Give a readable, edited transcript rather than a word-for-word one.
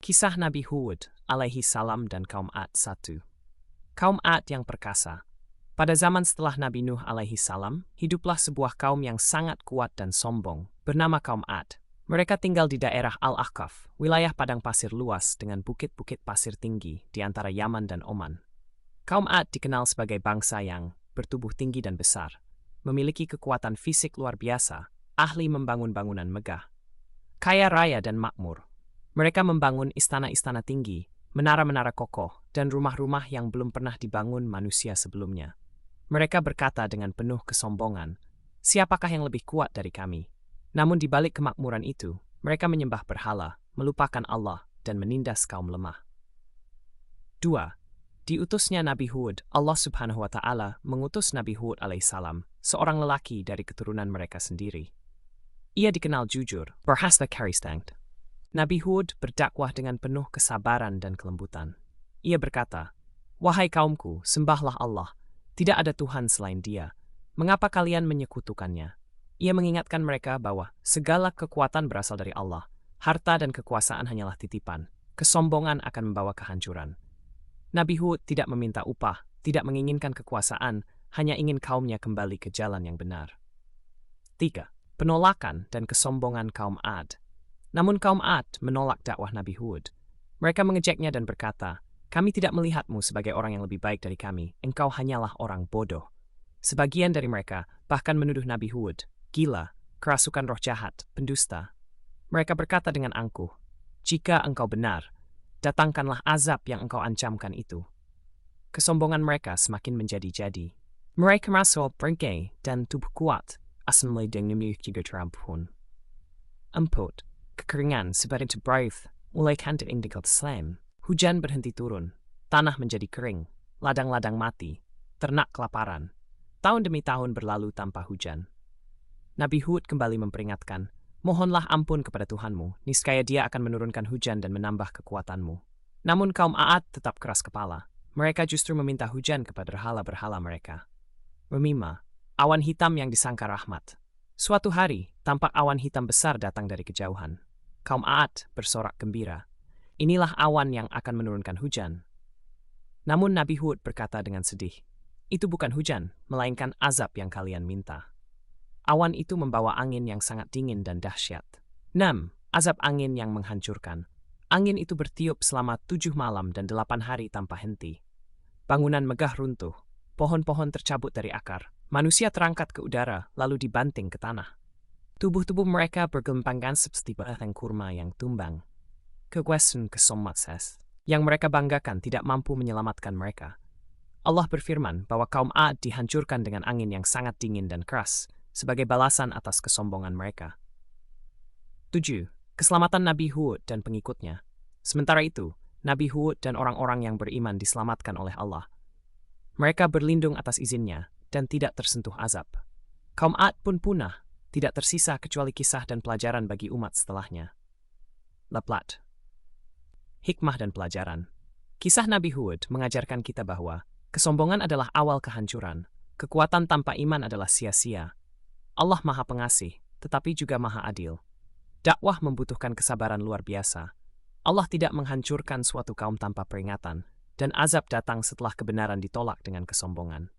Kisah Nabi Hud alaihi salam dan kaum Ad 1. Kaum Ad yang perkasa. Pada zaman setelah Nabi Nuh alaihi salam, hiduplah sebuah kaum yang sangat kuat dan sombong, bernama kaum Ad. Mereka tinggal di daerah Al-Ahqaf, wilayah padang pasir luas dengan bukit-bukit pasir tinggi di antara Yaman dan Oman. Kaum Ad dikenal sebagai bangsa yang bertubuh tinggi dan besar, memiliki kekuatan fisik luar biasa, ahli membangun bangunan megah, kaya raya dan makmur. Mereka membangun istana-istana tinggi, menara-menara kokoh, dan rumah-rumah yang belum pernah dibangun manusia sebelumnya. Mereka berkata dengan penuh kesombongan, "Siapakah yang lebih kuat dari kami?" Namun di balik kemakmuran itu, mereka menyembah berhala, melupakan Allah, dan menindas kaum lemah. 2. Diutusnya Nabi Hud, Allah Subhanahu wa Ta'ala mengutus Nabi Hud alaihissalam, seorang lelaki dari keturunan mereka sendiri. Ia dikenal jujur, berhasta karistangt. Nabi Hud berdakwah dengan penuh kesabaran dan kelembutan. Ia berkata, "Wahai kaumku, sembahlah Allah. Tidak ada Tuhan selain Dia. Mengapa kalian menyekutukannya?" Ia mengingatkan mereka bahwa segala kekuatan berasal dari Allah. Harta dan kekuasaan hanyalah titipan. Kesombongan akan membawa kehancuran. Nabi Hud tidak meminta upah, tidak menginginkan kekuasaan, hanya ingin kaumnya kembali ke jalan yang benar. 3. Penolakan dan kesombongan kaum Ad. Namun kaum Ad menolak dakwah Nabi Hud. Mereka mengejeknya dan berkata, "Kami tidak melihatmu sebagai orang yang lebih baik dari kami. Engkau hanyalah orang bodoh." Sebagian dari mereka bahkan menuduh Nabi Hud, gila, kerasukan roh jahat, pendusta. Mereka berkata dengan angkuh, "Jika engkau benar, datangkanlah azab yang engkau ancamkan itu." Kesombongan mereka semakin menjadi-jadi. Mereka merasa pergi dan tubuh kuat, asal dengan memiliki terampun. 4. Kekeringan sebagai brave, mulai kantor indikal slam. Hujan berhenti turun, tanah menjadi kering, ladang-ladang mati, ternak kelaparan. Tahun demi tahun berlalu tanpa hujan. Nabi Hud kembali memperingatkan, "Mohonlah ampun kepada Tuhanmu, niscaya Dia akan menurunkan hujan dan menambah kekuatanmu." Namun kaum Ad tetap keras kepala. Mereka justru meminta hujan kepada berhala-berhala mereka. 5. Awan hitam yang disangka rahmat. Suatu hari, tampak awan hitam besar datang dari kejauhan. Kaum Ad bersorak gembira. Inilah awan yang akan menurunkan hujan. Namun Nabi Hud berkata dengan sedih, "Itu bukan hujan, melainkan azab yang kalian minta." Awan itu membawa angin yang sangat dingin dan dahsyat. 6. Azab angin yang menghancurkan. Angin itu bertiup selama 7 malam dan 8 hari tanpa henti. Bangunan megah runtuh, pohon-pohon tercabut dari akar, manusia terangkat ke udara lalu dibanting ke tanah. Tubuh-tubuh mereka bergelimpangan seperti batang kurma yang tumbang. Kekuasaan kesomatsas yang mereka banggakan tidak mampu menyelamatkan mereka. Allah berfirman bahwa kaum Ad dihancurkan dengan angin yang sangat dingin dan keras sebagai balasan atas kesombongan mereka. 7. Keselamatan Nabi Hud dan pengikutnya. Sementara itu, Nabi Hud dan orang-orang yang beriman diselamatkan oleh Allah. Mereka berlindung atas izinnya dan tidak tersentuh azab. Kaum Ad pun punah, tidak tersisa kecuali kisah dan pelajaran bagi umat setelahnya. 8. Hikmah dan pelajaran. Kisah Nabi Hud mengajarkan kita bahwa kesombongan adalah awal kehancuran. Kekuatan tanpa iman adalah sia-sia. Allah Maha Pengasih, tetapi juga Maha Adil. Dakwah membutuhkan kesabaran luar biasa. Allah tidak menghancurkan suatu kaum tanpa peringatan, dan azab datang setelah kebenaran ditolak dengan kesombongan.